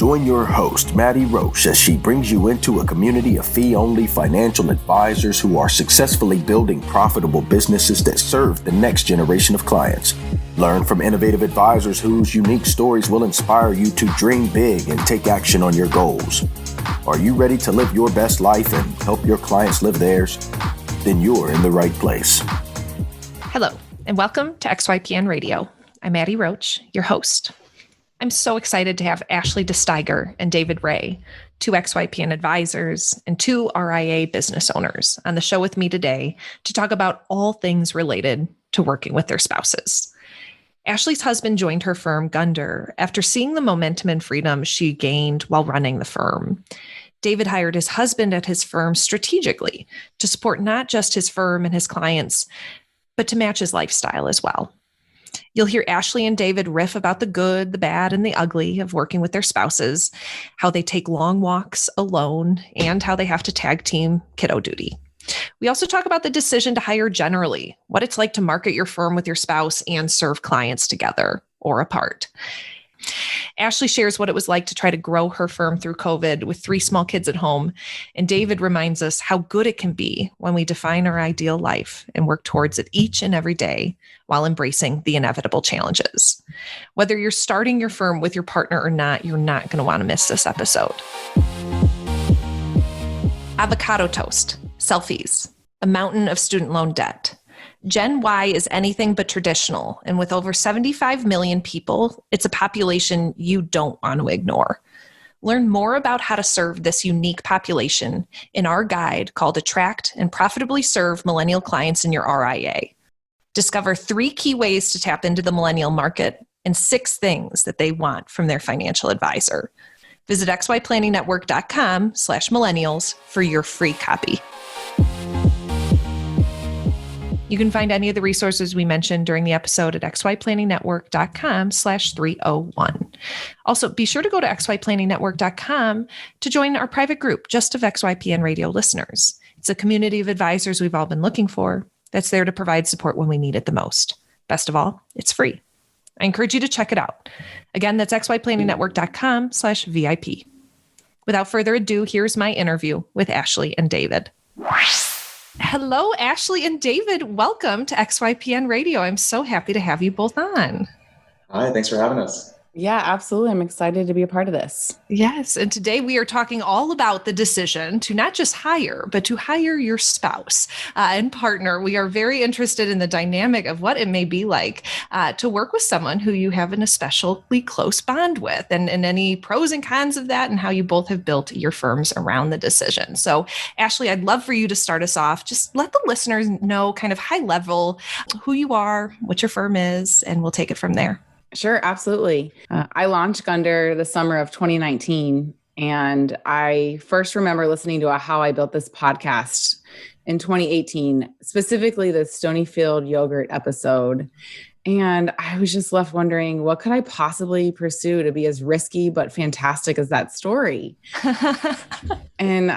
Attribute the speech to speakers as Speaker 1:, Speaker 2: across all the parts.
Speaker 1: Join your host, Maddie Roche, as she brings you into a community of fee-only financial advisors who are successfully building profitable businesses that serve the next generation of clients. Learn from innovative advisors whose unique stories will inspire you to dream big and take action on your goals. Are you ready to live your best life and help your clients live theirs? Then you're in the right place.
Speaker 2: Hello, and welcome to XYPN Radio. I'm Maddie Roche, your host. I'm so excited to have Ashlee deSteiger and David Rae, two XYPN advisors and two RIA business owners, on the show with me today to talk about all things related to working with their spouses. Ashlee's husband joined her firm, Gunder, after seeing the momentum and freedom she gained while running the firm. David hired his husband at his firm strategically to support not just his firm and his clients, but to match his lifestyle as well. You'll hear Ashlee and David riff about the good, the bad, and the ugly of working with their spouses, how they take long walks alone, and how they have to tag team kiddo duty. We also talk about the decision to hire generally, what it's like to market your firm with your spouse and serve clients together or apart. Ashlee shares what it was like to try to grow her firm through COVID with 3 small kids at home. And David reminds us how good it can be when we define our ideal life and work towards it each and every day while embracing the inevitable challenges. Whether you're starting your firm with your partner or not, you're not going to want to miss this episode. Avocado toast, selfies, a mountain of student loan debt. Gen Y is anything but traditional, and with over 75 million people, it's a population you don't want to ignore. Learn more about how to serve this unique population in our guide called Attract and Profitably Serve Millennial Clients in Your RIA. Discover 3 key ways to tap into the millennial market and 6 things that they want from their financial advisor. Visit xyplanningnetwork.com/millennials for your free copy. You can find any of the resources we mentioned during the episode at xyplanningnetwork.com/301. Also, be sure to go to xyplanningnetwork.com to join our private group just of XYPN radio listeners. It's a community of advisors we've all been looking for that's there to provide support when we need it the most. Best of all, it's free. I encourage you to check it out. Again, that's xyplanningnetwork.com/VIP. Without further ado, here's my interview with Ashlee and David. Hello, Ashlee and David. Welcome to XYPN Radio. I'm so happy to have you both on.
Speaker 3: Hi, thanks for having us.
Speaker 4: Yeah, absolutely. I'm excited to be a part of this.
Speaker 2: Yes. And today we are talking all about the decision to not just hire, but to hire your spouse and partner. We are very interested in the dynamic of what it may be like to work with someone who you have an especially close bond with, and any pros and cons of that, and how you both have built your firms around the decision. So, Ashlee, I'd love for you to start us off. Just let the listeners know kind of high level who you are, what your firm is, and we'll take it from there.
Speaker 4: Sure, absolutely. I launched Gunder the summer of 2019, and I first remember listening to a How I Built This podcast in 2018, specifically the Stonyfield yogurt episode. And I was just left wondering, what could I possibly pursue to be as risky but fantastic as that story? And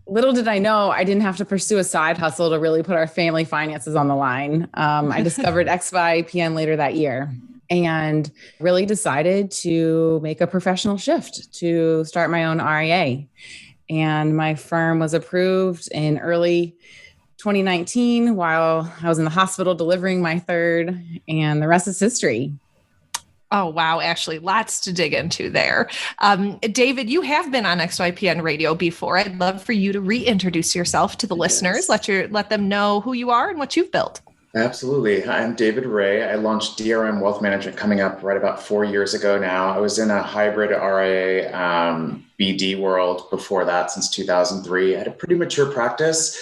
Speaker 4: little did I know I didn't have to pursue a side hustle to really put our family finances on the line. I discovered XYPN later that year and really decided to make a professional shift to start my own RIA. And my firm was approved in early 2019 while I was in the hospital delivering my third, and the rest is history.
Speaker 2: Oh, wow, Ashlee, lots to dig into there. David, you have been on XYPN Radio before. I'd love for you to reintroduce yourself to the listeners. Let them know who you are and what you've built.
Speaker 3: Absolutely. I'm David Rae. I launched DRM Wealth Management coming up right about 4 years ago now. I was in a hybrid RIA BD world before that since 2003. I had a pretty mature practice,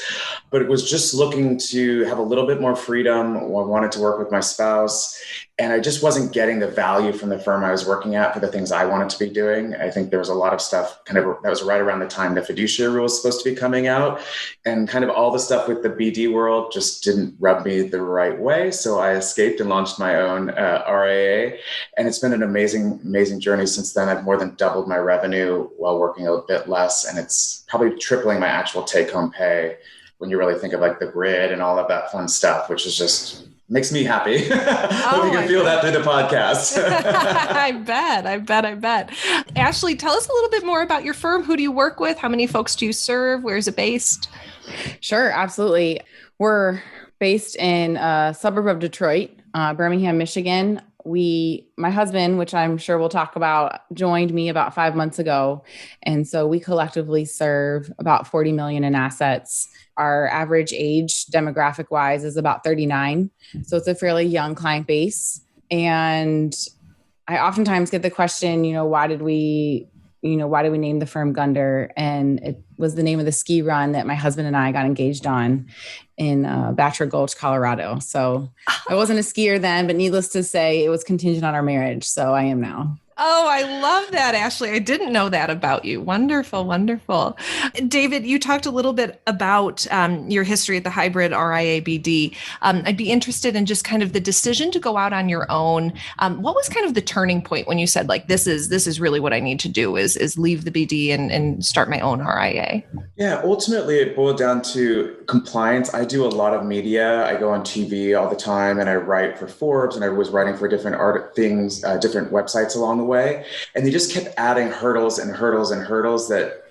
Speaker 3: but it was just looking to have a little bit more freedom. I wanted to work with my spouse, and I just wasn't getting the value from the firm I was working at for the things I wanted to be doing. I think there was a lot of stuff that was right around the time the fiduciary rule was supposed to be coming out, and kind of all the stuff with the BD world just didn't rub me the right way. So I escaped and launched my own RIA, and it's been an amazing, amazing journey since then. I've more than doubled my revenue while working a bit less, and it's probably tripling my actual take-home pay when you really think of like the grid and all of that fun stuff, which is just Makes me happy. Hope you can feel that through the podcast.
Speaker 2: I bet. Ashlee, tell us a little bit more about your firm. Who do you work with? How many folks do you serve? Where is it based?
Speaker 4: Sure, absolutely. We're based in a suburb of Detroit, Birmingham, Michigan. My husband, which I'm sure we'll talk about, joined me about 5 months ago. And so we collectively serve about 40 million in assets. Our average age demographic wise is about 39. So it's a fairly young client base. And I oftentimes get the question, why did we name the firm Gunder? And it was the name of the ski run that my husband and I got engaged on in Bachelor Gulch, Colorado. So I wasn't a skier then, but needless to say, it was contingent on our marriage. So I am now.
Speaker 2: Oh, I love that, Ashlee. I didn't know that about you. Wonderful, wonderful. David, you talked a little bit about your history at the hybrid RIA-BD. I'd be interested in just kind of the decision to go out on your own. What was kind of the turning point when you said, like, this is really what I need to do is leave the BD and start my own RIA?
Speaker 3: Yeah, ultimately it boiled down to compliance. I do a lot of media. I go on TV all the time and I write for Forbes, and I was writing for different different websites along the way. And they just kept adding hurdles and hurdles and hurdles that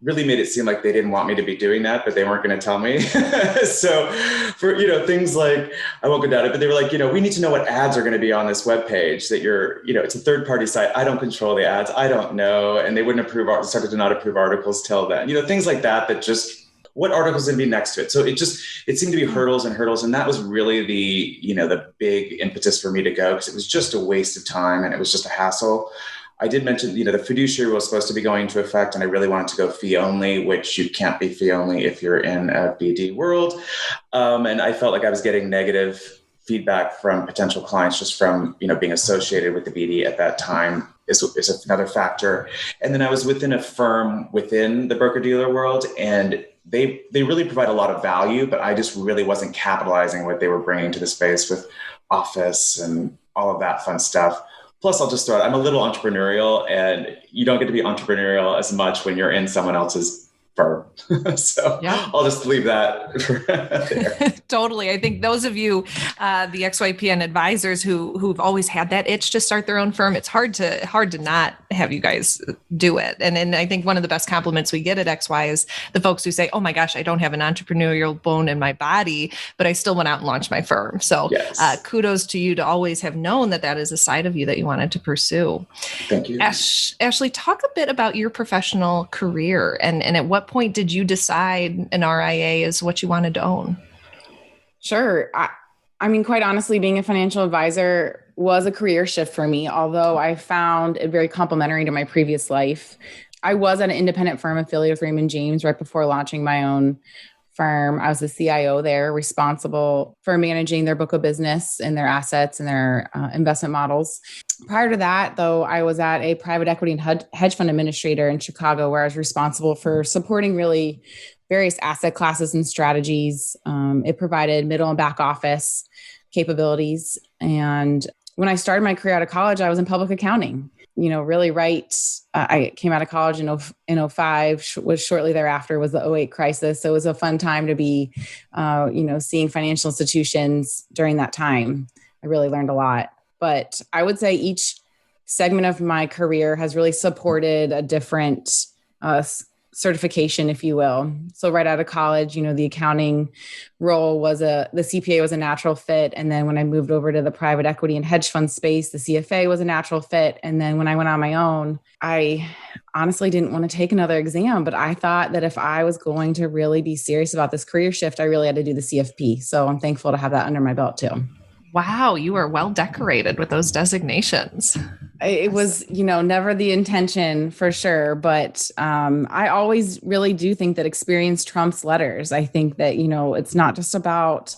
Speaker 3: really made it seem like they didn't want me to be doing that, but they weren't going to tell me. So for, things like, I won't go down it, but they were like, we need to know what ads are going to be on this webpage that it's a third party site. I don't control the ads. I don't know. And they wouldn't started to not approve articles till then, things like that just, what articles going to be next to it? So it seemed to be hurdles and hurdles. And that was really the big impetus for me to go, because it was just a waste of time and it was just a hassle. I did mention, the fiduciary was supposed to be going into effect, and I really wanted to go fee only, which you can't be fee only if you're in a BD world. And I felt like I was getting negative feedback from potential clients just from, being associated with the BD at that time is another factor. And then I was within a firm within the broker-dealer world, and they really provide a lot of value, but I just really wasn't capitalizing what they were bringing to the space with office and all of that fun stuff. Plus, I'll just throw it, I'm a little entrepreneurial, and you don't get to be entrepreneurial as much when you're in someone else's firm. So yeah. I'll just leave that there.
Speaker 2: Totally. I think those of you, the XYPN advisors who've always had that itch to start their own firm, it's hard to not have you guys do it. And I think one of the best compliments we get at XY is the folks who say, oh my gosh, I don't have an entrepreneurial bone in my body, but I still went out and launched my firm. So yes. Kudos to you to always have known that is a side of you that you wanted to pursue.
Speaker 3: Thank you.
Speaker 2: Ashlee, talk a bit about your professional career and at what point did you decide an RIA is what you wanted to own?
Speaker 4: Sure. I mean, quite honestly, being a financial advisor was a career shift for me, although I found it very complementary to my previous life. I was at an independent firm affiliate with Raymond James right before launching my own firm. I was the CIO there, responsible for managing their book of business and their assets and their investment models. Prior to that, though, I was at a private equity and hedge fund administrator in Chicago, where I was responsible for supporting really various asset classes and strategies. It provided middle and back office capabilities. And when I started my career out of college, I was in public accounting. Really right. I came out of college in 2005, was shortly thereafter was the 2008 crisis. So it was a fun time to be, seeing financial institutions during that time. I really learned a lot. But I would say each segment of my career has really supported a different certification, if you will. So right out of college, the accounting role the CPA was a natural fit. And then when I moved over to the private equity and hedge fund space, the CFA was a natural fit. And then when I went on my own, I honestly didn't want to take another exam, but I thought that if I was going to really be serious about this career shift, I really had to do the CFP. So I'm thankful to have that under my belt too.
Speaker 2: Wow, you are well decorated with those designations.
Speaker 4: It was, never the intention for sure. But I always really do think that experience trumps letters. I think that, it's not just about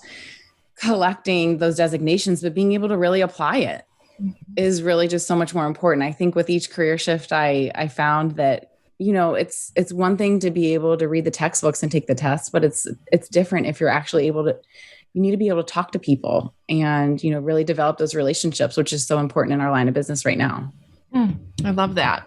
Speaker 4: collecting those designations, but being able to really apply it is really just so much more important. I think with each career shift, I found that, it's one thing to be able to read the textbooks and take the test, but it's different if you're actually able to. You need to be able to talk to people and, really develop those relationships, which is so important in our line of business right now.
Speaker 2: I love that.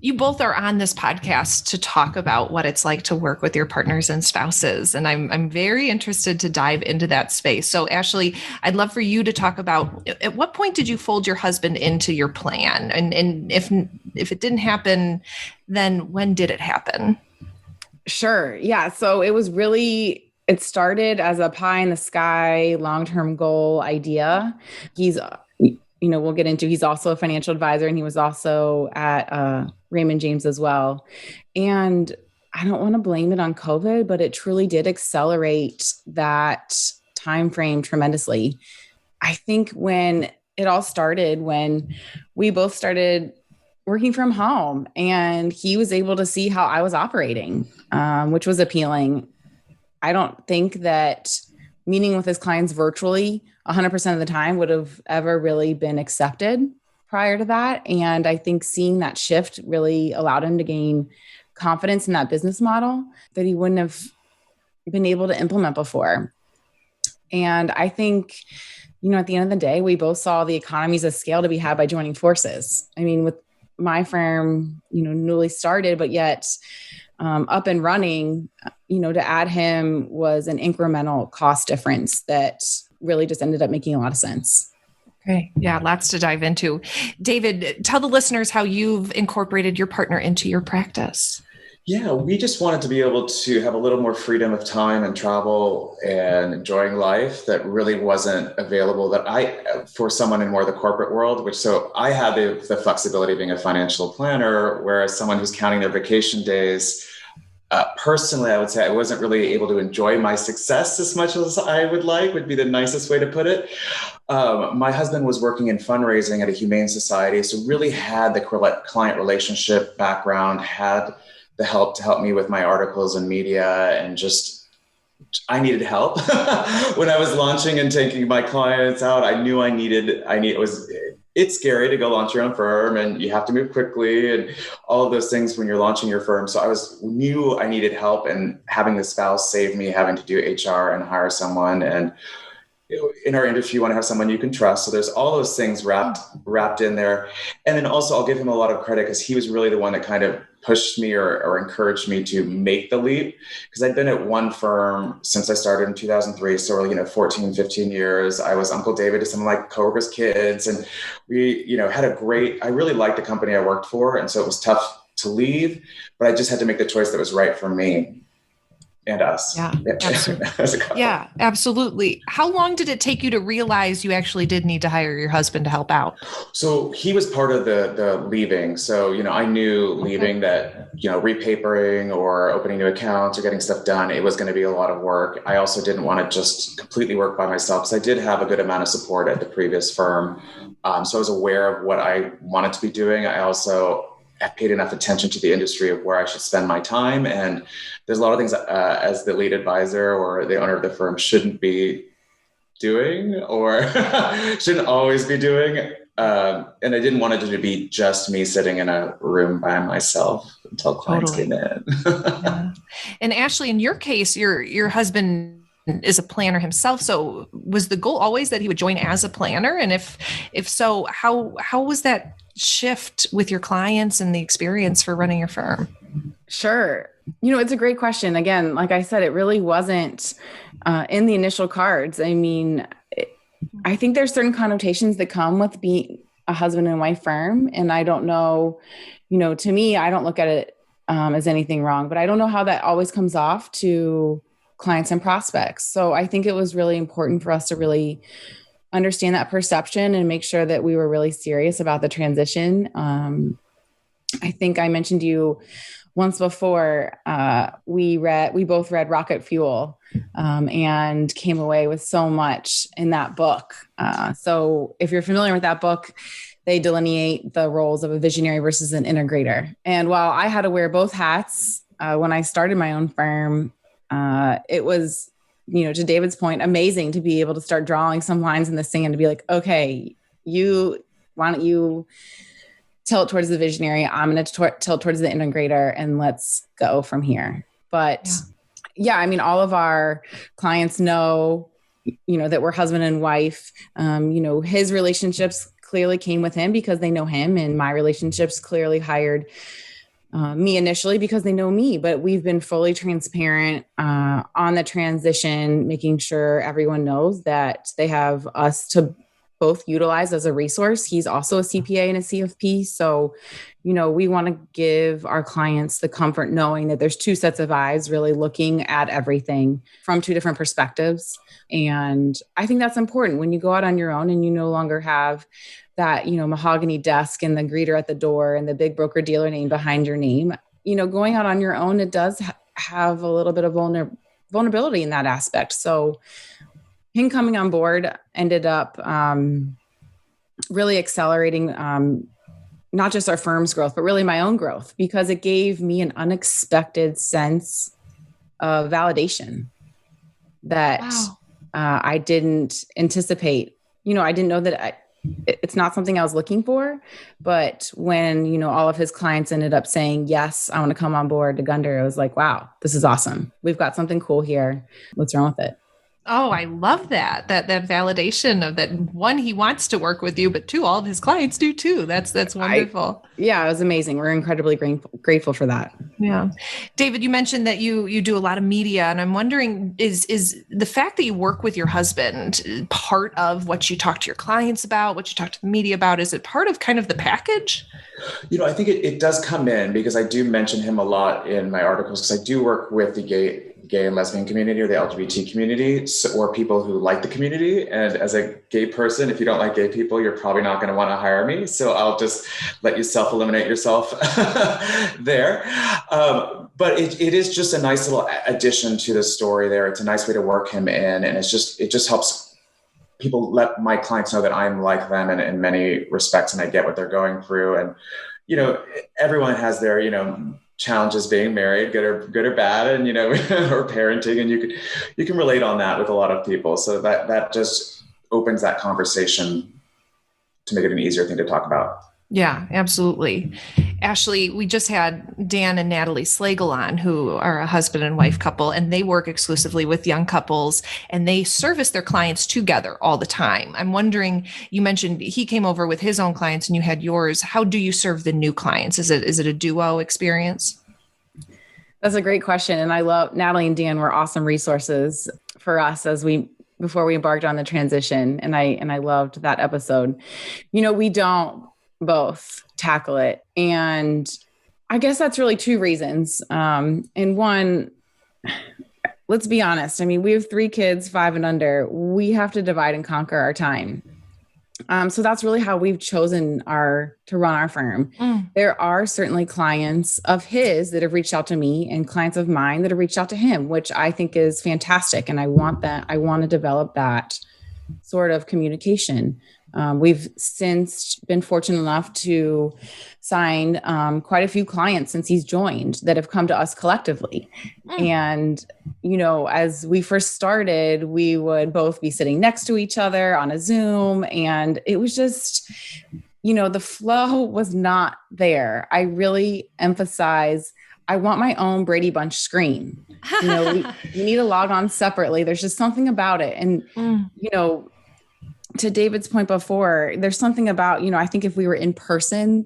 Speaker 2: you both are on this podcast to talk about what it's like to work with your partners and spouses. And I'm very interested to dive into that space. So Ashlee, I'd love for you to talk about, at what point did you fold your husband into your plan? And if it didn't happen, then when did it happen?
Speaker 4: Sure. Yeah. So it started as a pie in the sky, long-term goal idea. He's we'll get into, he's also a financial advisor, and he was also at Raymond James as well. And I don't want to blame it on COVID, but it truly did accelerate that time frame tremendously. I think when it all started, when we both started working from home and he was able to see how I was operating, which was appealing. I don't think that meeting with his clients virtually 100% of the time would have ever really been accepted prior to that. And I think seeing that shift really allowed him to gain confidence in that business model that he wouldn't have been able to implement before. And I think, at the end of the day, we both saw the economies of scale to be had by joining forces. I mean, with my firm, newly started, but yet up and running, to add him was an incremental cost difference that really just ended up making a lot of sense.
Speaker 2: Okay. Yeah. Lots to dive into. David, tell the listeners how you've incorporated your partner into your practice.
Speaker 3: Yeah, we just wanted to be able to have a little more freedom of time and travel and enjoying life that really wasn't available for someone in more of the corporate world, so I had the flexibility of being a financial planner, whereas someone who's counting their vacation days, personally, I would say I wasn't really able to enjoy my success as much as I would be the nicest way to put it. My husband was working in fundraising at a humane society, so really had the client relationship background, had the help to help me with my articles and media, and just, I needed help when I was launching and taking my clients out. I knew it's scary to go launch your own firm, and you have to move quickly and all of those things when you're launching your firm. So knew I needed help, and having the spouse saved me having to do HR and hire someone. And in our industry, you want to have someone you can trust. So there's all those things wrapped in there. And then also I'll give him a lot of credit because he was really the one that kind of pushed me or encouraged me to make the leap, because I'd been at one firm since I started in 2003. So, 14, 15 years. I was Uncle David to some of my coworkers' kids. And we, I really liked the company I worked for. And so it was tough to leave, but I just had to make the choice that was right for me and us.
Speaker 2: Yeah, absolutely. Yeah, absolutely. How long did it take you to realize you actually did need to hire your husband to help out?
Speaker 3: So he was part of the leaving. So, I knew leaving that, repapering or opening new accounts or getting stuff done, it was going to be a lot of work. I also didn't want to just completely work by myself, because I did have a good amount of support at the previous firm. So I was aware of what I wanted to be doing. I also have paid enough attention to the industry of where I should spend my time. And there's a lot of things as the lead advisor or the owner of the firm shouldn't be doing or shouldn't always be doing. And I didn't want it to be just me sitting in a room by myself until clients came in.
Speaker 2: Yeah. And Ashlee, in your case, your husband is a planner himself. So was the goal always that he would join as a planner? And if so, how was that shift with your clients and the experience for running your firm?
Speaker 4: Sure. It's a great question. Again, like I said, it really wasn't in the initial cards. I mean, I think there's certain connotations that come with being a husband and wife firm. And I don't know, to me, I don't look at it as anything wrong, but I don't know how that always comes off to clients and prospects. So I think it was really important for us to really understand that perception and make sure that we were really serious about the transition. I think I mentioned to you once before, we both read Rocket Fuel and came away with so much in that book. So if you're familiar with that book, they delineate the roles of a visionary versus an integrator. And while I had to wear both hats when I started my own firm, it was, to David's point, amazing to be able to start drawing some lines in the sand to be like, okay, why don't you tilt towards the visionary? I'm going to tilt towards the integrator, and let's go from here. But yeah, I mean, all of our clients know, that we're husband and wife. His relationships clearly came with him because they know him, and my relationships clearly hired me initially because they know me, but we've been fully transparent on the transition, making sure everyone knows that they have us to both utilize as a resource. He's also a CPA and a CFP. So, we want to give our clients the comfort knowing that there's two sets of eyes really looking at everything from two different perspectives. And I think that's important when you go out on your own and you no longer have that, mahogany desk and the greeter at the door and the big broker dealer name behind your name. Going out on your own, it does have a little bit of vulnerability in that aspect. So him coming on board ended up really accelerating not just our firm's growth, but really my own growth, because it gave me an unexpected sense of validation that I didn't anticipate. I didn't know that it's not something I was looking for. But when, all of his clients ended up saying, yes, I want to come on board to Gunder, I was like, wow, this is awesome. We've got something cool here. What's wrong with it?
Speaker 2: Oh, I love that validation of that. One, he wants to work with you, but two, all of his clients do too. That's wonderful.
Speaker 4: It was amazing. We're incredibly grateful for that.
Speaker 2: Yeah. David, you mentioned that you do a lot of media, and I'm wondering, is the fact that you work with your husband part of what you talk to your clients about, what you talk to the media about? Is it part of kind of the package?
Speaker 3: I think it does come in because I do mention him a lot in my articles, because I do work with the gay and lesbian community or the LGBT community, or people who like the community. And as a gay person, if you don't like gay people, you're probably not going to want to hire me. So I'll just let you self-eliminate yourself there. But it is just a nice little addition to the story there. It's a nice way to work him in. And it just helps people, let my clients know that I'm like them in many respects, and I get what they're going through. And, everyone has their, challenges being married, good or bad, and or parenting, and you can relate on that with a lot of people. So that just opens that conversation to make it an easier thing to talk about.
Speaker 2: Yeah, absolutely. Ashlee, we just had Dan and Natalie Slagle on, who are a husband and wife couple, and they work exclusively with young couples, and they service their clients together all the time. I'm wondering, you mentioned he came over with his own clients and you had yours. How do you serve the new clients? Is it a duo experience?
Speaker 4: That's a great question. And I love Natalie and Dan were awesome resources for us before we embarked on the transition. And I loved that episode. We don't both tackle it. And I guess that's really two reasons. And one, let's be honest. We have 3 kids, 5 and under. We have to divide and conquer our time. So that's really how we've chosen to run our firm. There are certainly clients of his that have reached out to me and clients of mine that have reached out to him, which I think is fantastic. And I want to develop that sort of communication. We've since been fortunate enough to sign quite a few clients since he's joined that have come to us collectively. And, as we first started, we would both be sitting next to each other on a Zoom. And it was just, the flow was not there. I really emphasize, I want my own Brady Bunch screen. We need to log on separately. There's just something about it. And, to David's point before, there's something about, I think if we were in person,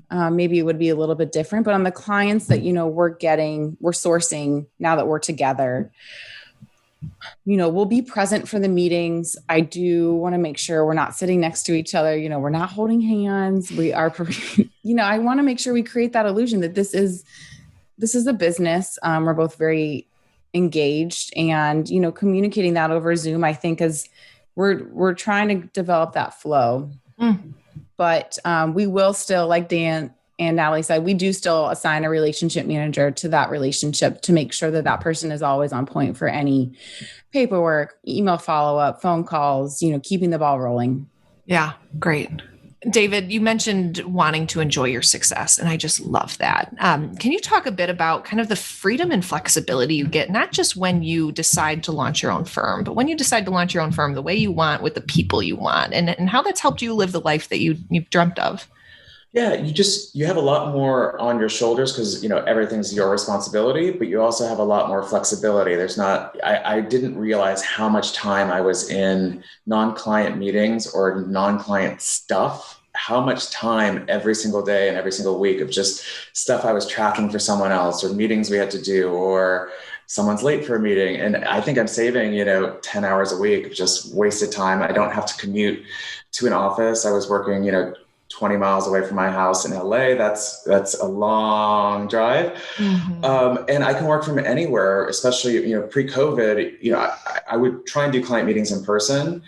Speaker 4: maybe it would be a little bit different, but on the clients that, we're sourcing now that we're together, we'll be present for the meetings. I do want to make sure we're not sitting next to each other. We're not holding hands. We are, I want to make sure we create that illusion that this is a business. We're both very engaged, and, communicating that over Zoom, I think we're trying to develop that flow, but we will still, like Dan and Natalie said, we do still assign a relationship manager to that relationship to make sure that person is always on point for any paperwork, email follow-up, phone calls, keeping the ball rolling.
Speaker 2: Yeah, great. David, you mentioned wanting to enjoy your success, and I just love that. Can you talk a bit about kind of the freedom and flexibility you get, not just when you decide to launch your own firm, but when you decide to launch your own firm the way you want with the people you want, and how that's helped you live the life that you've dreamt of?
Speaker 3: Yeah, you have a lot more on your shoulders because, everything's your responsibility, but you also have a lot more flexibility. I didn't realize how much time I was in non-client meetings or non-client stuff how much time every single day and every single week of just stuff I was tracking for someone else, or meetings we had to do, or someone's late for a meeting. And I think I'm saving, 10 hours a week of just wasted time. I don't have to commute to an office. I was working, 20 miles away from my house in LA. That's a long drive. Mm-hmm. And I can work from anywhere, especially, pre-COVID, I would try and do client meetings in person,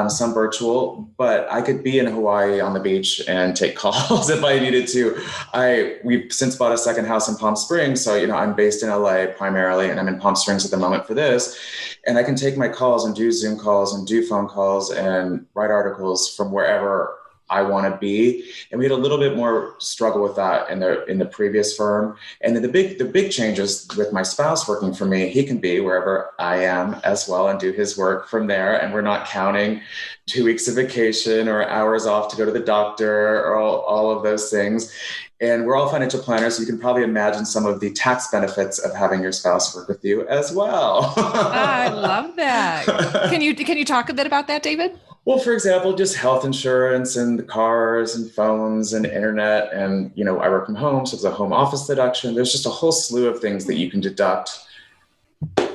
Speaker 3: some virtual, but I could be in Hawaii on the beach and take calls if I needed to. We've since bought a second house in Palm Springs. So, I'm based in LA primarily, and I'm in Palm Springs at the moment for this. And I can take my calls and do Zoom calls and do phone calls and write articles from wherever I want to be. And we had a little bit more struggle with that in the previous firm. And then the big changes with my spouse working for me, he can be wherever I am as well and do his work from there. And we're not counting 2 weeks of vacation or hours off to go to the doctor or all of those things. And we're all financial planners, so you can probably imagine some of the tax benefits of having your spouse work with you as well.
Speaker 2: I love that. Can you talk a bit about that, David?
Speaker 3: Well, for example, just health insurance and the cars and phones and internet. And, I work from home, so it's a home office deduction. There's just a whole slew of things that you can deduct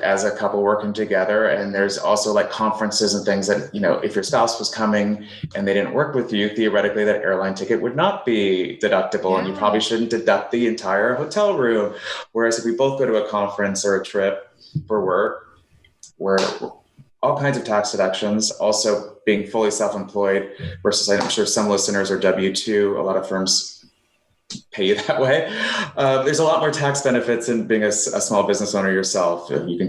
Speaker 3: as a couple working together. And there's also like conferences and things that, if your spouse was coming and they didn't work with you, theoretically that airline ticket would not be deductible, and you probably shouldn't deduct the entire hotel room. Whereas if we both go to a conference or a trip for work, we're all kinds of tax deductions, also being fully self-employed versus I'm sure some listeners are W-2. A lot of firms pay you that way. There's a lot more tax benefits in being a small business owner yourself. I can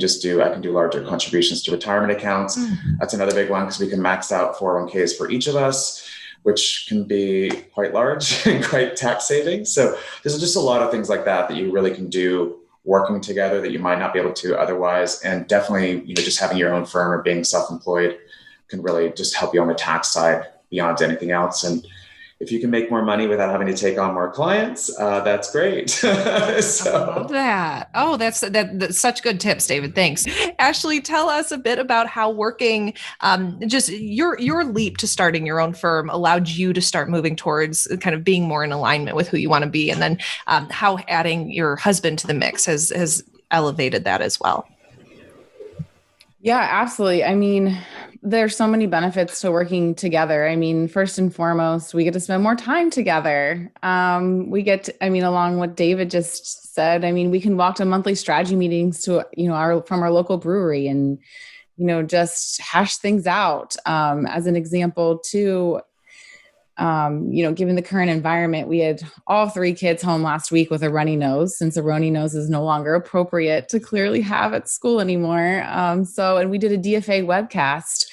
Speaker 3: do larger contributions to retirement accounts. Mm-hmm. That's another big one because we can max out 401ks for each of us, which can be quite large and quite tax saving. So there's just a lot of things like that you really can do working together that you might not be able to otherwise. And definitely, just having your own firm or being self-employed can really just help you on the tax side beyond anything else. And if you can make more money without having to take on more clients, that's great. So.
Speaker 2: I love that. Oh, that's such good tips, David. Thanks. Ashlee, tell us a bit about how working, just your leap to starting your own firm allowed you to start moving towards kind of being more in alignment with who you want to be. And then how adding your husband to the mix has elevated that as well.
Speaker 4: Yeah, absolutely. I mean, there's so many benefits to working together. I mean, first and foremost, we get to spend more time together. Along what David just said, we can walk to monthly strategy meetings to, from our local brewery and, just hash things out. As an example too, given the current environment, we had all 3 kids home last week with a runny nose, since a runny nose is no longer appropriate to clearly have at school anymore. And we did a DFA webcast,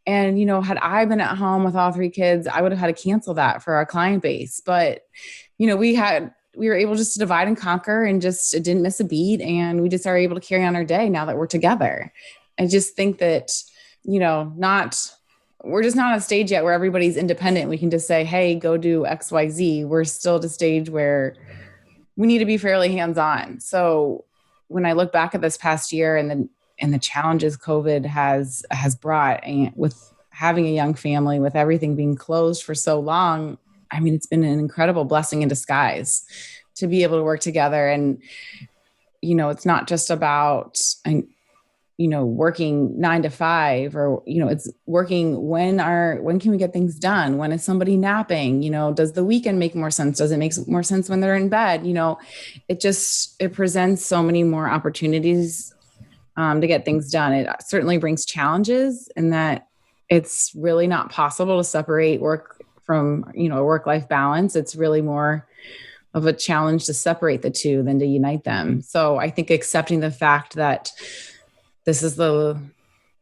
Speaker 4: and, had I been at home with all 3 kids, I would have had to cancel that for our client base. But, we were able just to divide and conquer, and just, it didn't miss a beat. And we just are able to carry on our day now that we're together. I just think that, we're just not at a stage yet where everybody's independent. We can just say, hey, go do XYZ. We're still at a stage where we need to be fairly hands-on. So when I look back at this past year and the challenges COVID has brought, and with having a young family, with everything being closed for so long, it's been an incredible blessing in disguise to be able to work together. And, it's not just about, working 9 to 5, or, it's working when can we get things done? When is somebody napping? Does the weekend make more sense? Does it make more sense when they're in bed? It presents so many more opportunities to get things done. It certainly brings challenges in that it's really not possible to separate work from, a work-life balance. It's really more of a challenge to separate the two than to unite them. So I think accepting the fact that this is the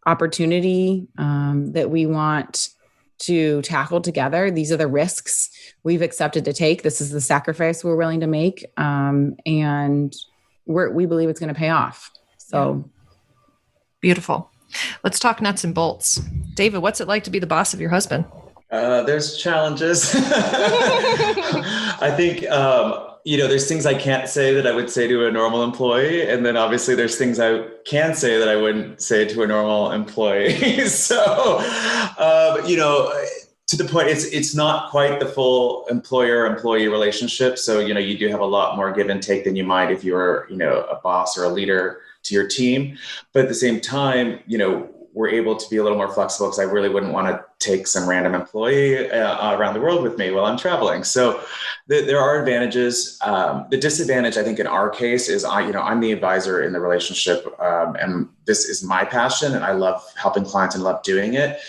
Speaker 4: opportunity that we want to tackle together. These are the risks we've accepted to take. This is the sacrifice we're willing to make. And we believe it's going to pay off. So
Speaker 2: beautiful. Let's talk nuts and bolts. David, what's it like to be the boss of your husband?
Speaker 3: There's challenges. I think, there's things I can't say that I would say to a normal employee. And then obviously there's things I can say that I wouldn't say to a normal employee. So, to the point, it's not quite the full employer-employee relationship. So, you do have a lot more give and take than you might if you're, a boss or a leader to your team. But at the same time, we're able to be a little more flexible because I really wouldn't want to take some random employee around the world with me while I'm traveling. So there are advantages. The disadvantage, I think, in our case is I'm the advisor in the relationship, and this is my passion, and I love helping clients and love doing it.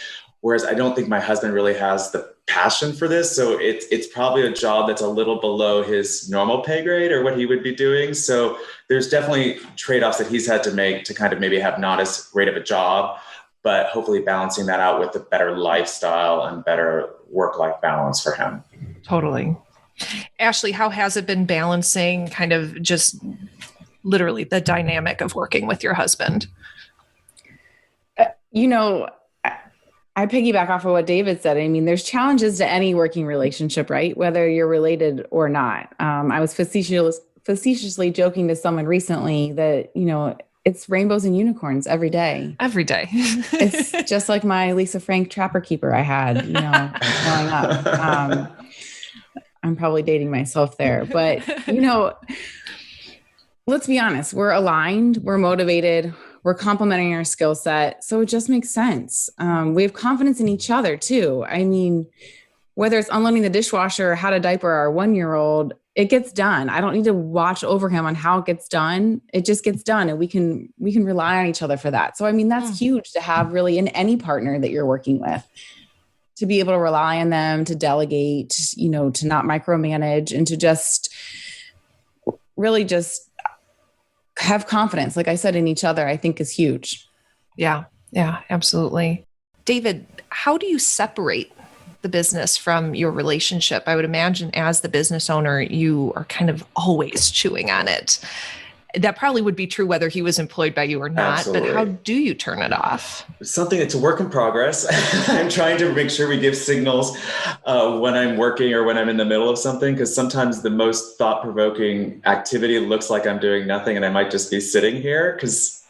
Speaker 3: Whereas I don't think my husband really has the passion for this. So it's probably a job that's a little below his normal pay grade or what he would be doing. So there's definitely trade-offs that he's had to make to kind of maybe have not as great of a job, but hopefully balancing that out with a better lifestyle and better work-life balance for him.
Speaker 2: Totally. Ashlee, how has it been balancing kind of just literally the dynamic of working with your husband?
Speaker 4: I piggyback off of what David said. I mean, there's challenges to any working relationship, right? Whether you're related or not. I was facetiously joking to someone recently that, it's rainbows and unicorns every day.
Speaker 2: Every day.
Speaker 4: It's just like my Lisa Frank Trapper Keeper I had, growing up. I'm probably dating myself there, but, let's be honest. We're aligned. We're motivated. We're complementing our skill set. So it just makes sense. We have confidence in each other too. I mean, whether it's unloading the dishwasher or how to diaper our 1-year-old, it gets done. I don't need to watch over him on how it gets done. It just gets done, and we can rely on each other for that. So, I mean, that's huge to have really in any partner that you're working with, to be able to rely on them, to delegate, to not micromanage, and to just really just have confidence, like I said, in each other, I think is huge.
Speaker 2: Yeah, absolutely. David, how do you separate the business from your relationship? I would imagine as the business owner, you are kind of always chewing on it. That probably would be true whether he was employed by you or not. Absolutely. But how do you turn it off?
Speaker 3: It's something that's a work in progress. I'm trying to make sure we give signals when I'm working or when I'm in the middle of something, because sometimes the most thought-provoking activity looks like I'm doing nothing and I might just be sitting here because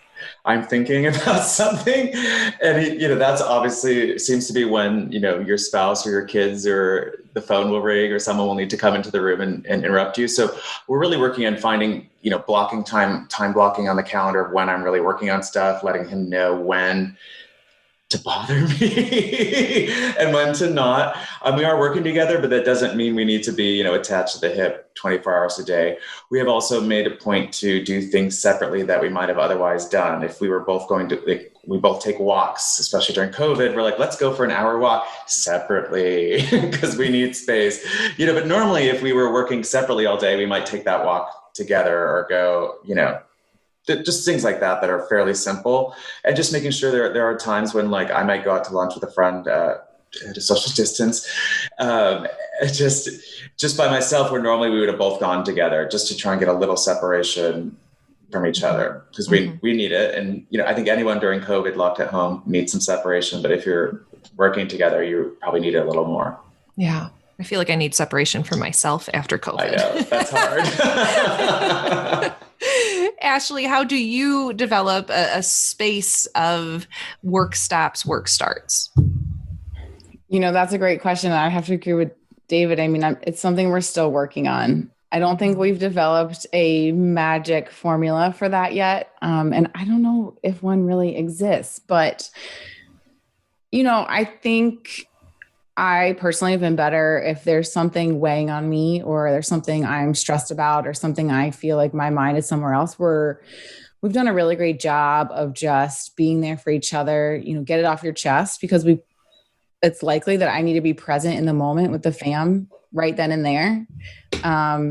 Speaker 3: I'm thinking about something. And, that's obviously seems to be when, your spouse or your kids or the phone will ring or someone will need to come into the room and interrupt you. So we're really working on finding, blocking time blocking on the calendar of when I'm really working on stuff, letting him know when to bother me and when to not. We are working together, but that doesn't mean we need to be, attached to the hip 24 hours a day. We have also made a point to do things separately that we might have otherwise done. If we were both going to, we both take walks, especially during COVID. We're like, let's go for an hour walk separately because we need space, but normally if we were working separately all day, we might take that walk together or go, just things like that are fairly simple, and just making sure there are times when I might go out to lunch with a friend at a social distance, just by myself, where normally we would have both gone together, just to try and get a little separation from each other, because we need it. And I think anyone during COVID locked at home needs some separation, but if you're working together, you probably need it a little more.
Speaker 2: Yeah. I feel like I need separation from myself after COVID.
Speaker 3: I know, that's hard.
Speaker 2: Ashlee, how do you develop a space of work stops, work starts?
Speaker 4: That's a great question. I have to agree with David. I mean, it's something we're still working on. I don't think we've developed a magic formula for that yet. And I don't know if one really exists, but, I think I personally have been better if there's something weighing on me, or there's something I'm stressed about, or something I feel like my mind is somewhere else. We've done a really great job of just being there for each other, get it off your chest, because it's likely that I need to be present in the moment with the fam right then and there.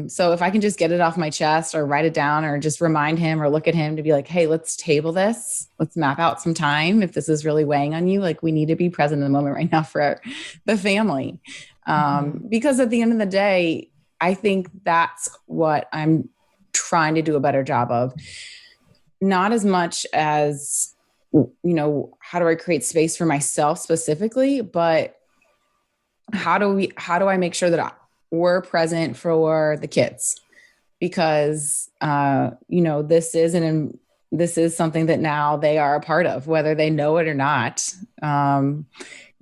Speaker 4: So if I can just get it off my chest, or write it down, or just remind him or look at him to be like, hey, let's table this. Let's map out some time. If this is really weighing on you, we need to be present in the moment right now for the family. Because at the end of the day, I think that's what I'm trying to do a better job of. Not as much as, how do I create space for myself specifically, but how do I make sure that we're present for the kids? Because, this is something that now they are a part of, whether they know it or not.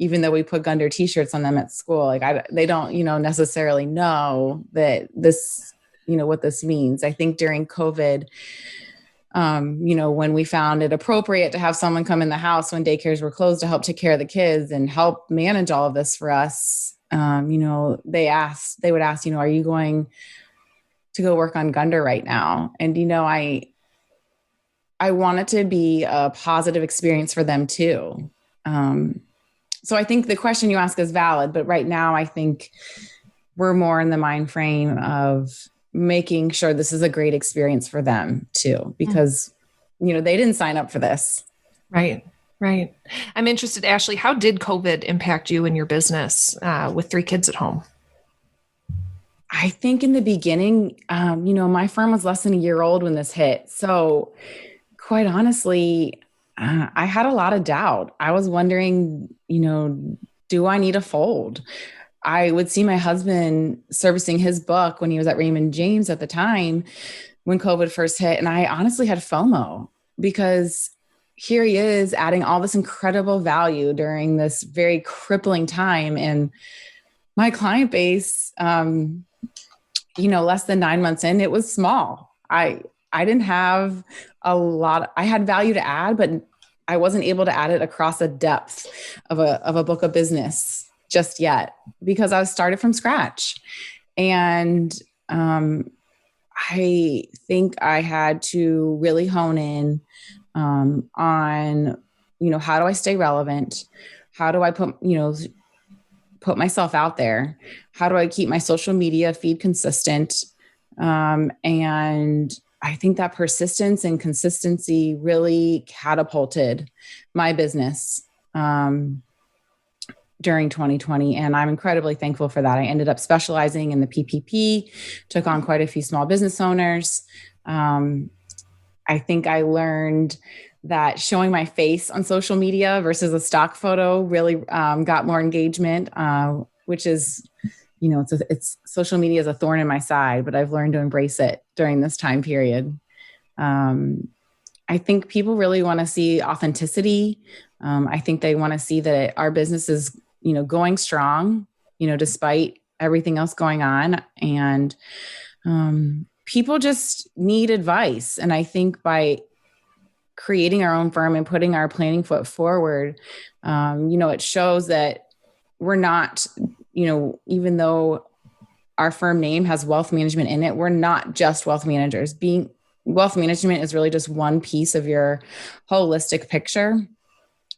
Speaker 4: even though we put Gunder t-shirts on them at school, like they don't, necessarily know that this, what this means. I think during COVID, when we found it appropriate to have someone come in the house when daycares were closed to help take care of the kids and help manage all of this for us, they would ask, are you going to go work on Gunder right now? And, I want it to be a positive experience for them too. So I think the question you ask is valid, but right now I think we're more in the mind frame of making sure this is a great experience for them too, because, they didn't sign up for this.
Speaker 2: Right. Right. I'm interested, Ashlee, how did COVID impact you and your business with 3 kids at home?
Speaker 4: I think in the beginning, my firm was less than a year old when this hit. So quite honestly, I had a lot of doubt. I was wondering, do I need to fold? I would see my husband servicing his book when he was at Raymond James at the time when COVID first hit. And I honestly had FOMO because here he is adding all this incredible value during this very crippling time. And my client base, less than 9 months in, it was small. I didn't have a lot. I had value to add, but I wasn't able to add it across a depth of a book of business just yet because I was started from scratch. And I think I had to really hone in on, how do I stay relevant? How do I put myself out there? How do I keep my social media feed consistent? And I think that persistence and consistency really catapulted my business during 2020. And I'm incredibly thankful for that. I ended up specializing in the PPP, took on quite a few small business owners. I think I learned that showing my face on social media versus a stock photo really got more engagement, which is, it's social media is a thorn in my side, but I've learned to embrace it during this time period. I think people really want to see authenticity. I think they want to see that our business is, going strong, despite everything else going on. And people just need advice. And I think by creating our own firm and putting our planning foot forward, it shows that we're not, even though our firm name has wealth management in it, we're not just wealth managers. Wealth management is really just one piece of your holistic picture.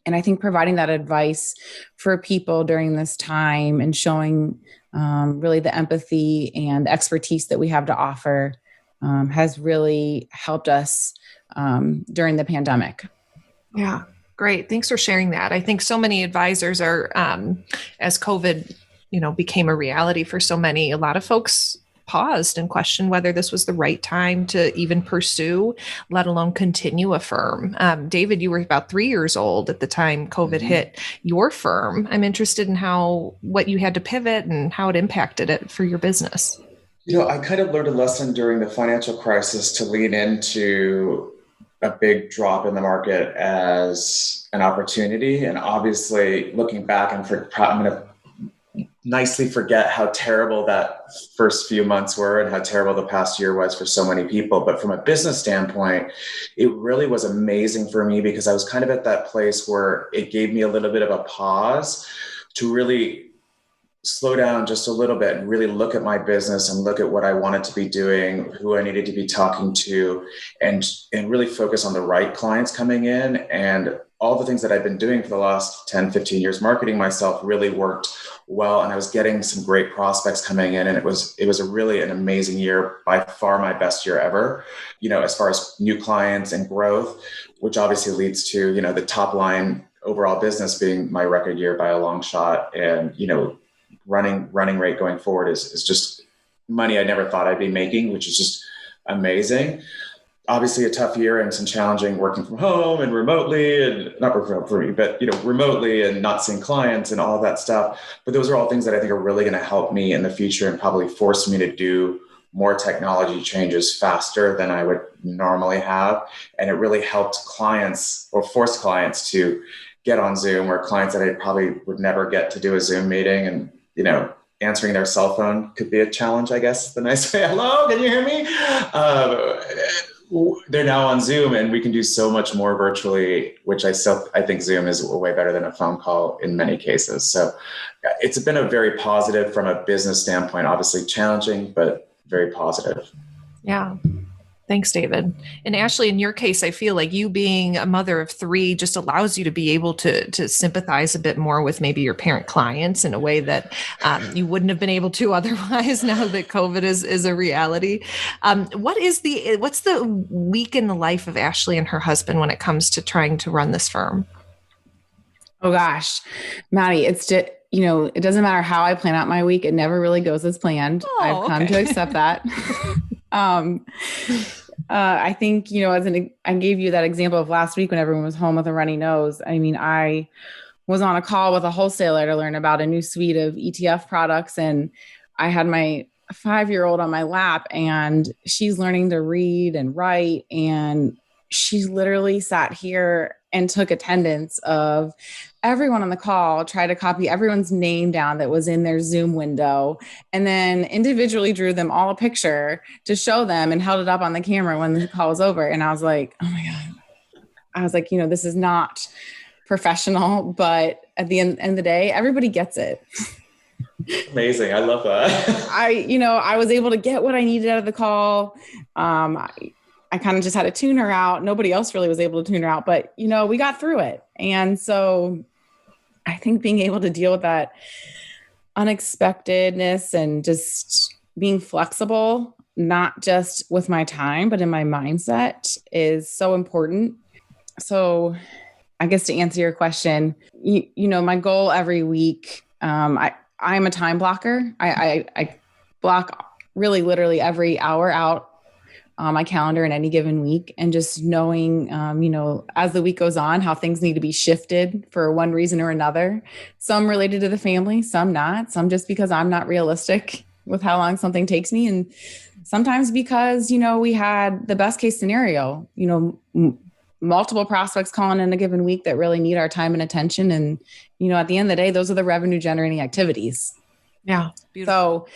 Speaker 4: And I think providing that advice for people during this time and showing really the empathy and expertise that we have to offer has really helped us during the pandemic.
Speaker 2: Yeah, great. Thanks for sharing that. I think so many advisors are, as COVID, became a reality for so many, a lot of folks paused and questioned whether this was the right time to even pursue, let alone continue a firm. David, you were about 3 years old at the time COVID hit your firm. I'm interested in what you had to pivot and how it impacted it for your business.
Speaker 3: I kind of learned a lesson during the financial crisis to lean into a big drop in the market as an opportunity. And obviously looking back, I'm going to nicely forget how terrible that first few months were and how terrible the past year was for so many people. But from a business standpoint, it really was amazing for me because I was kind of at that place where it gave me a little bit of a pause to really slow down just a little bit and really look at my business and look at what I wanted to be doing, who I needed to be talking to, and really focus on the right clients coming in. And all the things that I've been doing for the last 10, 15 years, marketing myself, really worked well. And I was getting some great prospects coming in. And it was really an amazing year, by far my best year ever, as far as new clients and growth, which obviously leads to, the top line overall business being my record year by a long shot. And, running rate going forward is just money I never thought I'd be making, which is just amazing. Obviously a tough year and some challenging working from home and remotely, and not working from home for me, but remotely and not seeing clients and all of that stuff. But those are all things that I think are really going to help me in the future and probably force me to do more technology changes faster than I would normally have. And it really helped clients, or forced clients, to get on Zoom, or clients that I probably would never get to do a Zoom meeting, and, answering their cell phone could be a challenge, I guess, the nice way. Hello, can you hear me? They're now on Zoom, and we can do so much more virtually, which I think Zoom is way better than a phone call in many cases. So it's been a very positive from a business standpoint, obviously challenging, but very positive.
Speaker 2: Yeah. Thanks, David. And Ashlee, in your case, I feel like you being a mother of 3 just allows you to be able to sympathize a bit more with maybe your parent clients in a way that you wouldn't have been able to otherwise now that COVID is a reality. What's the week in the life of Ashlee and her husband when it comes to trying to run this firm?
Speaker 4: Oh gosh, Maddie, it's just, it doesn't matter how I plan out my week. It never really goes as planned. I've come to accept that. I think, I gave you that example of last week when everyone was home with a runny nose. I mean, I was on a call with a wholesaler to learn about a new suite of ETF products. And I had my 5-year-old on my lap, and she's learning to read and write. And she literally sat here and took attendance of everyone on the call, tried to copy everyone's name down that was in their Zoom window, and then individually drew them all a picture to show them and held it up on the camera when the call was over. And I was like, oh my God. I was like, this is not professional, but at the end of the day, everybody gets it.
Speaker 3: Amazing. I love that.
Speaker 4: I was able to get what I needed out of the call. I kind of just had to tune her out. Nobody else really was able to tune her out, but we got through it. And so I think being able to deal with that unexpectedness and just being flexible, not just with my time, but in my mindset, is so important. So I guess to answer your question, my goal every week, I'm a time blocker. I block really literally every hour out on my calendar in any given week, and just knowing, as the week goes on, how things need to be shifted for one reason or another, some related to the family, some not, some just because I'm not realistic with how long something takes me. And sometimes because, we had the best case scenario, multiple prospects calling in a given week that really need our time and attention. And, at the end of the day, those are the revenue generating activities.
Speaker 2: Yeah.
Speaker 4: Beautiful. So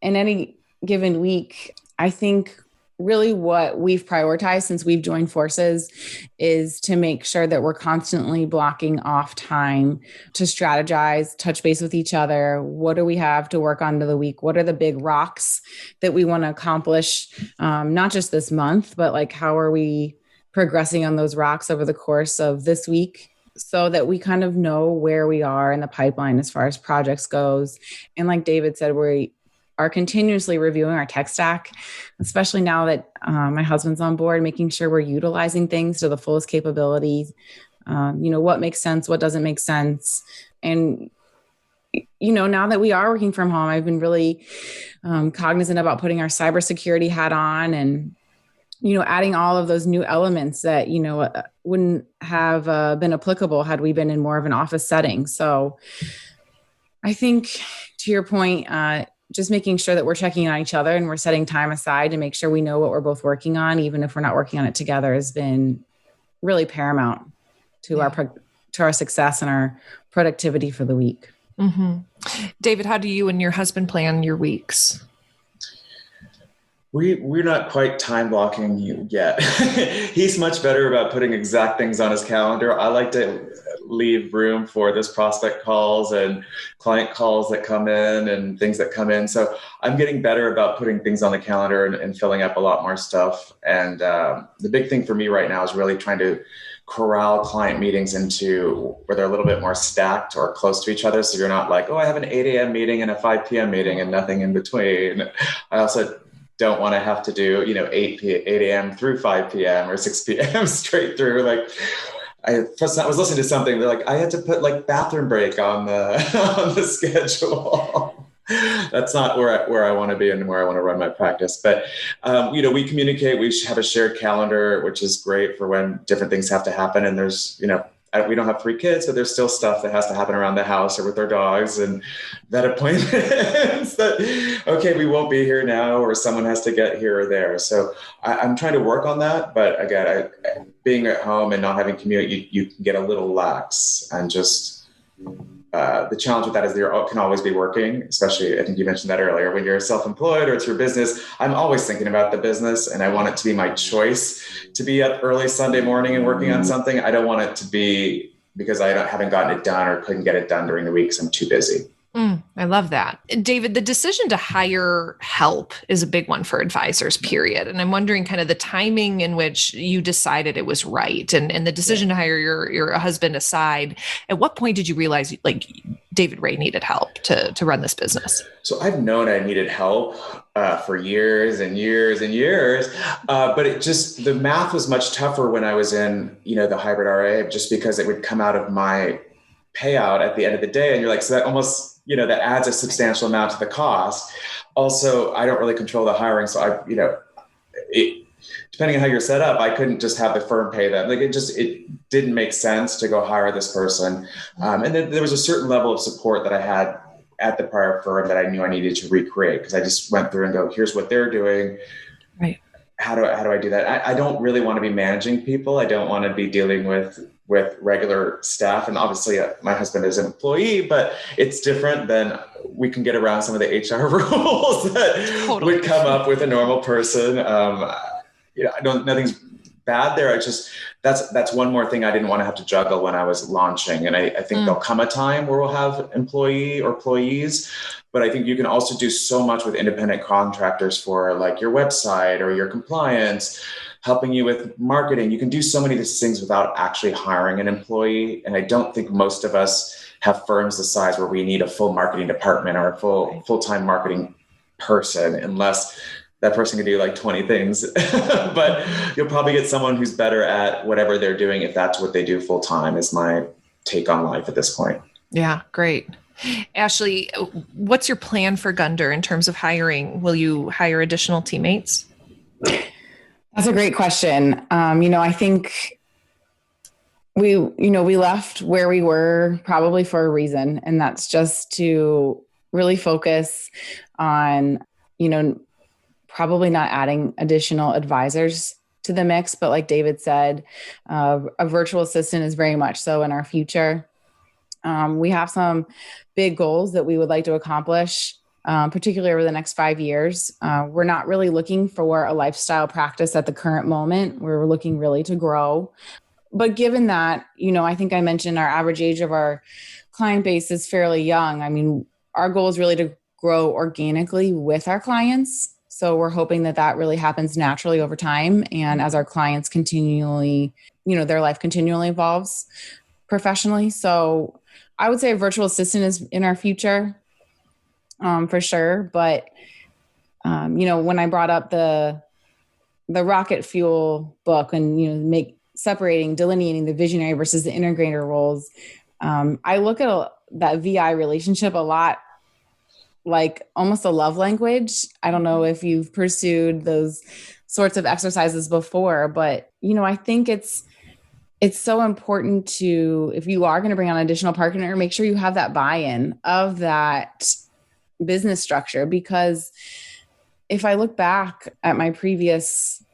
Speaker 4: in any given week, I think really what we've prioritized since we've joined forces is to make sure that we're constantly blocking off time to strategize, touch base with each other. What do we have to work on to the week? What are the big rocks that we want to accomplish? Not just this month, but like, how are we progressing on those rocks over the course of this week, so that we kind of know where we are in the pipeline as far as projects goes. And like David said, we are continuously reviewing our tech stack, especially now that my husband's on board, making sure we're utilizing things to the fullest capabilities. What makes sense, what doesn't make sense. And, now that we are working from home, I've been really cognizant about putting our cybersecurity hat on and, adding all of those new elements that, wouldn't have been applicable had we been in more of an office setting. So I think, to your point, just making sure that we're checking on each other and we're setting time aside to make sure we know what we're both working on, even if we're not working on it together, has been really paramount to our success and our productivity for the week.
Speaker 2: Mm-hmm. David, how do you and your husband plan your weeks?
Speaker 3: We're not quite time blocking yet. He's much better about putting exact things on his calendar. I like to leave room for this prospect calls and client calls that come in and things that come in. So I'm getting better about putting things on the calendar and filling up a lot more stuff. And the big thing for me right now is really trying to corral client meetings into where they're a little bit more stacked or close to each other. So you're not like, oh, I have an 8 a.m. meeting and a 5 p.m. meeting and nothing in between. I also don't want to have to do, 8 a.m. through 5 p.m. or 6 p.m. straight through. Like, I was listening to something, they're like, I had to put like bathroom break on the schedule. That's not where I want to be and where I want to run my practice. But, we communicate, we have a shared calendar, which is great for when different things have to happen. And there's, we don't have 3 kids, but there's still stuff that has to happen around the house or with our dogs and vet appointments that, okay, we won't be here now, or someone has to get here or there. So I'm trying to work on that. But again, being at home and not having commute, you can get a little lax, and just the challenge with that is you can always be working, especially, I think you mentioned that earlier, when you're self-employed or it's your business. I'm always thinking about the business, and I want it to be my choice to be up early Sunday morning and working on something. I don't want it to be because I haven't gotten it done or couldn't get it done during the week because I'm too busy.
Speaker 2: I love that. David, the decision to hire help is a big one for advisors, period. And I'm wondering kind of the timing in which you decided it was right, and the decision to hire your husband aside, at what point did you realize like David Rae needed help to run this business?
Speaker 3: So I've known I needed help for years and years and years, but the math was much tougher when I was in, the hybrid RA, just because it would come out of my payout at the end of the day. And you're like, so that almost, that adds a substantial amount to the cost. Also, I don't really control the hiring. So depending on how you're set up, I couldn't just have the firm pay them. Like it didn't make sense to go hire this person. And then there was a certain level of support that I had at the prior firm that I knew I needed to recreate, because I just went through and go, here's what they're doing.
Speaker 2: Right.
Speaker 3: How do I do that? I don't really want to be managing people. I don't want to be dealing with regular staff. And obviously my husband is an employee, but it's different than we can get around some of the HR rules that would come up with a normal person. Nothing's bad there. That's one more thing I didn't want to have to juggle when I was launching. And I think there'll come a time where we'll have employee or employees, but I think you can also do so much with independent contractors for like your website or your compliance, helping you with marketing. You can do so many of these things without actually hiring an employee. And I don't think most of us have firms the size where we need a full marketing department or a full-time marketing person, unless that person can do like 20 things. But you'll probably get someone who's better at whatever they're doing if that's what they do full-time, is my take on life at this point.
Speaker 2: Yeah, great. Ashlee, what's your plan for Gunder in terms of hiring? Will you hire additional teammates?
Speaker 4: That's a great question. I think we left where we were probably for a reason, and that's just to really focus on, probably not adding additional advisors to the mix. But like David said, a virtual assistant is very much so in our future. We have some big goals that we would like to accomplish, particularly over the next 5 years. We're not really looking for a lifestyle practice at the current moment. We're looking really to grow. But given that, I think I mentioned our average age of our client base is fairly young. I mean, our goal is really to grow organically with our clients. So we're hoping that really happens naturally over time. And as our clients continually, their life continually evolves professionally. So I would say a virtual assistant is in our future. For sure. But, when I brought up the rocket fuel book and, delineating the visionary versus the integrator roles, I look at that VI relationship a lot like almost a love language. I don't know if you've pursued those sorts of exercises before, but, I think it's so important to, if you are going to bring on an additional partner, make sure you have that buy-in of that business structure. Because if I look back at my previous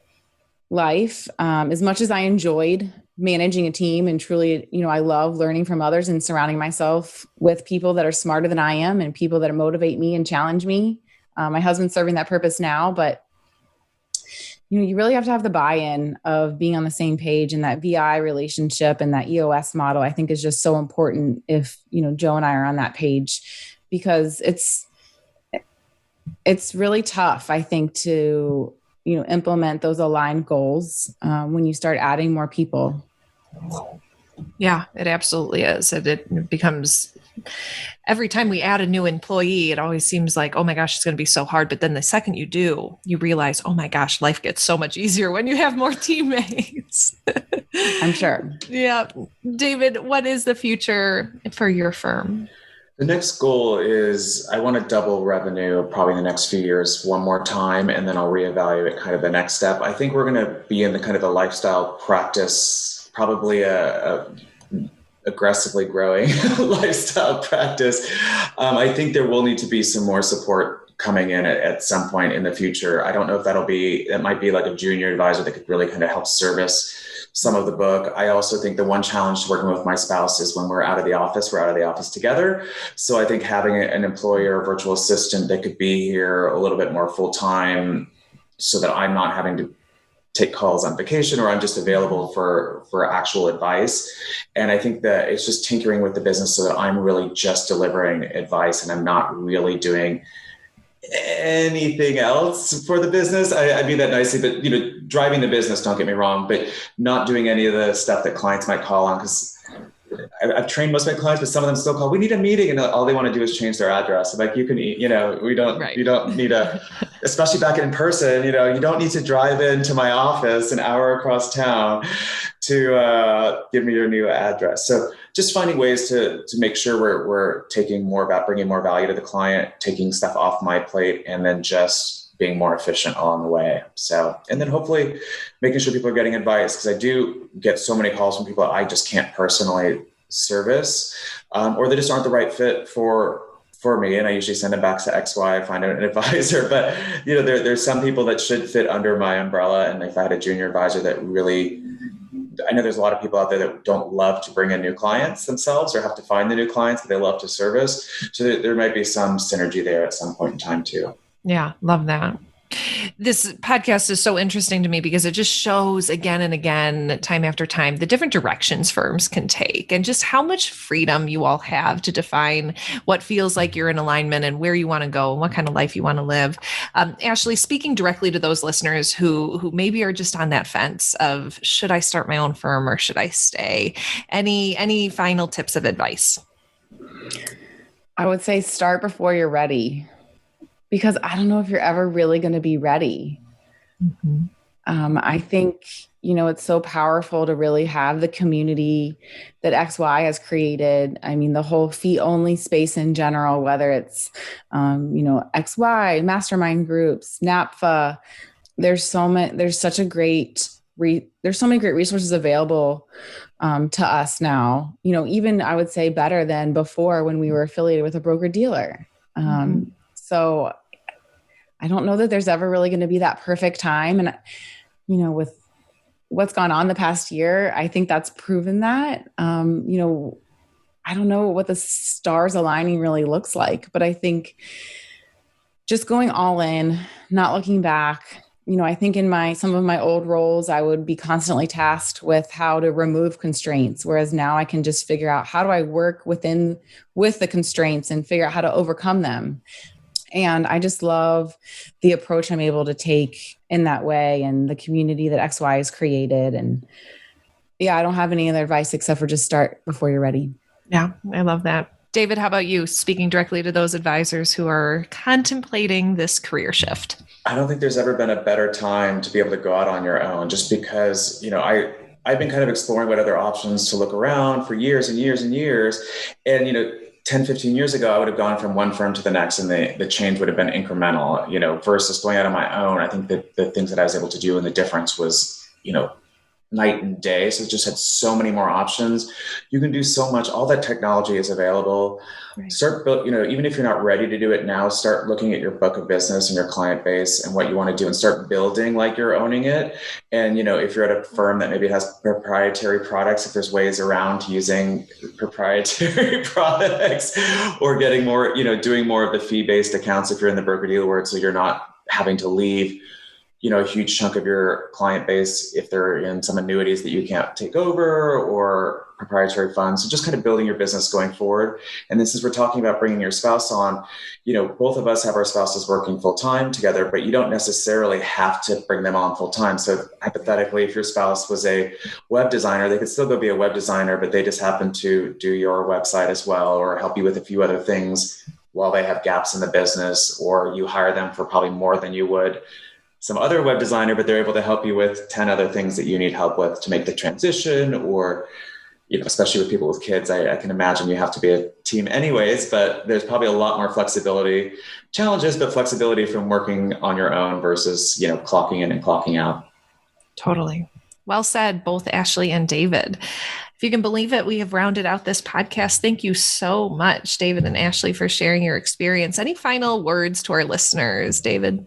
Speaker 4: life, as much as I enjoyed managing a team and truly, I love learning from others and surrounding myself with people that are smarter than I am and people that motivate me and challenge me. My husband's serving that purpose now, but you really have to have the buy-in of being on the same page, and that VI relationship and that EOS model, I think, is just so important if, Joe and I are on that page, because it's really tough, I think, to, implement those aligned goals when you start adding more people.
Speaker 2: Yeah, it absolutely is. It becomes, every time we add a new employee, it always seems like, oh my gosh, it's going to be so hard. But then the second you do, you realize, oh my gosh, life gets so much easier when you have more teammates.
Speaker 4: I'm sure.
Speaker 2: Yeah. David, what is the future for your firm?
Speaker 3: The next goal is I want to double revenue probably in the next few years one more time, and then I'll reevaluate kind of the next step. I think we're going to be in the kind of the lifestyle practice, probably aggressively growing lifestyle practice. I think there will need to be some more support coming in at some point in the future. I don't know if it might be like a junior advisor that could really kind of help service some of the book. I also think the one challenge to working with my spouse is when we're out of the office together. So I think having an employee or a virtual assistant that could be here a little bit more full time so that I'm not having to take calls on vacation, or I'm just available for actual advice. And I think that it's just tinkering with the business so that I'm really just delivering advice and I'm not really doing anything else for the business. I mean that nicely, but driving the business, don't get me wrong, but not doing any of the stuff that clients might call on, because I've trained most of my clients, but some of them still call, we need a meeting, and all they want to do is change their address. I'm like, you can, you don't need especially back in person, you don't need to drive into my office an hour across town to give me your new address. So just finding ways to make sure we're bringing more value to the client, taking stuff off my plate, and then just being more efficient along the way. So, and then hopefully making sure people are getting advice, because I do get so many calls from people I just can't personally service, or they just aren't the right fit for me. And I usually send them back to XY, find an advisor. But, there's some people that should fit under my umbrella. And if I had a junior advisor that really, I know there's a lot of people out there that don't love to bring in new clients themselves or have to find the new clients that they love to service. So there might be some synergy there at some point in time too.
Speaker 2: Yeah, love that. This podcast is so interesting to me because it just shows again and again, time after time, the different directions firms can take and just how much freedom you all have to define what feels like you're in alignment and where you want to go and what kind of life you want to live. Ashlee, speaking directly to those listeners who maybe are just on that fence of, should I start my own firm or should I stay? Any final tips of advice?
Speaker 4: I would say start before you're ready, because I don't know if you're ever really going to be ready. Mm-hmm. I think, it's so powerful to really have the community that XY has created. I mean, the whole fee-only space in general, whether it's, XY, mastermind groups, NAPFA, there's so many great resources available to us now, even I would say better than before when we were affiliated with a broker dealer. So I don't know that there's ever really going to be that perfect time. And, with what's gone on the past year, I think that's proven that. I don't know what the stars aligning really looks like, but I think just going all in, not looking back. I think in some of my old roles, I would be constantly tasked with how to remove constraints. Whereas now I can just figure out, how do I work with the constraints and figure out how to overcome them. And I just love the approach I'm able to take in that way, and the community that XY has created. And yeah, I don't have any other advice except for just start before you're ready.
Speaker 2: Yeah, I love that. David, how about you, speaking directly to those advisors who are contemplating this career shift?
Speaker 3: I don't think there's ever been a better time to be able to go out on your own, just because, I've been kind of exploring what other options to look around for years and years and years. And, 10, 15 years ago, I would have gone from one firm to the next, and the change would have been incremental, versus going out on my own. I think that the things that I was able to do and the difference was, night and day. So it just had so many more options. You can do so much. All that technology is available. Right. Even if you're not ready to do it now, start looking at your book of business and your client base and what you want to do, and start building like you're owning it. And, if you're at a firm that maybe has proprietary products, if there's ways around using proprietary products, or getting more, doing more of the fee-based accounts if you're in the broker-dealer world, so you're not having to leave a huge chunk of your client base if they're in some annuities that you can't take over, or proprietary funds. So just kind of building your business going forward. And then since we're talking about bringing your spouse on, both of us have our spouses working full time together, but you don't necessarily have to bring them on full time. So hypothetically, if your spouse was a web designer, they could still go be a web designer, but they just happen to do your website as well, or help you with a few other things while they have gaps in the business, or you hire them for probably more than you would some other web designer, but they're able to help you with 10 other things that you need help with to make the transition, or, especially with people with kids, I can imagine you have to be a team anyways, but there's probably a lot more flexibility, challenges, but flexibility from working on your own versus, clocking in and clocking out.
Speaker 2: Totally. Well said, both Ashlee and David. If you can believe it, we have rounded out this podcast. Thank you so much, David and Ashlee, for sharing your experience. Any final words to our listeners, David?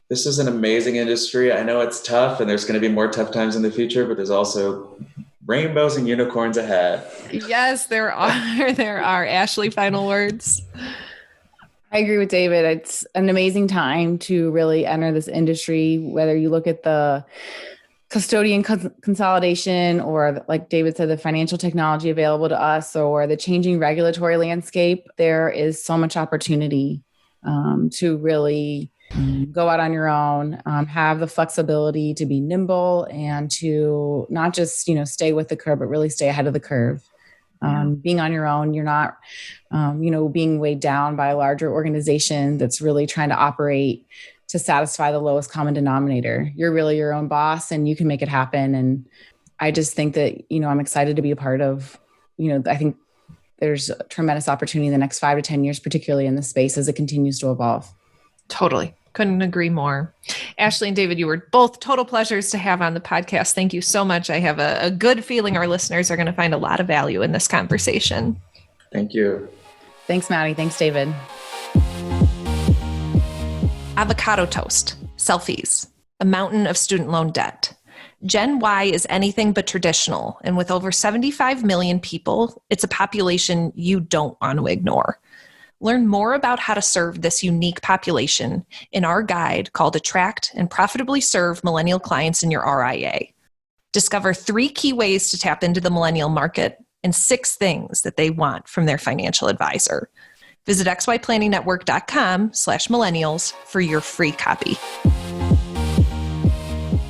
Speaker 3: This is an amazing industry. I know it's tough and there's going to be more tough times in the future, but there's also rainbows and unicorns ahead.
Speaker 2: Yes, there are. There are. Ashlee, final words?
Speaker 4: I agree with David. It's an amazing time to really enter this industry, whether you look at the custodian consolidation or, like David said, the financial technology available to us or the changing regulatory landscape. There is so much opportunity to really go out on your own, have the flexibility to be nimble and to not just, stay with the curve, but really stay ahead of the curve. Being on your own, you're not, being weighed down by a larger organization that's really trying to operate to satisfy the lowest common denominator. You're really your own boss and you can make it happen. And I just think that, I'm excited to be a part of, I think there's a tremendous opportunity in the next 5 to 10 years, particularly in this space as it continues to evolve.
Speaker 2: Totally. Couldn't agree more. Ashlee and David, you were both total pleasures to have on the podcast. Thank you so much. I have a good feeling our listeners are going to find a lot of value in this conversation.
Speaker 3: Thank you.
Speaker 4: Thanks, Maddie. Thanks, David.
Speaker 2: Avocado toast, selfies, a mountain of student loan debt. Gen Y is anything but traditional, and with over 75 million people, it's a population you don't want to ignore. Learn more about how to serve this unique population in our guide called Attract and Profitably Serve Millennial Clients in Your RIA. Discover 3 key ways to tap into the millennial market and 6 things that they want from their financial advisor. Visit XYPlanningNetwork.com/millennials for your free copy.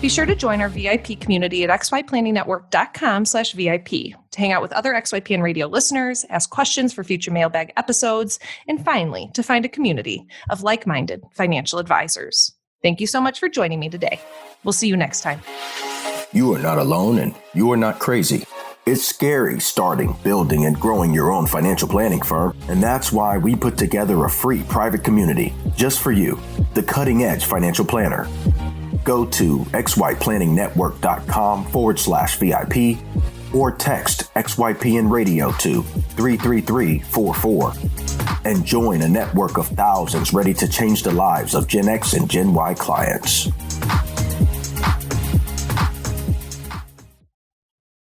Speaker 2: Be sure to join our VIP community at XYPlanningNetwork.com/VIP to hang out with other XYPN radio listeners, ask questions for future mailbag episodes, and finally, to find a community of like-minded financial advisors. Thank you so much for joining me today. We'll see you next time.
Speaker 1: You are not alone and you are not crazy. It's scary starting, building, and growing your own financial planning firm, and that's why we put together a free private community just for you, the Cutting Edge Financial Planner. Go to XYPlanningNetwork.com/VIP or text XYPN Radio to 33344 and join a network of thousands ready to change the lives of Gen X and Gen Y clients.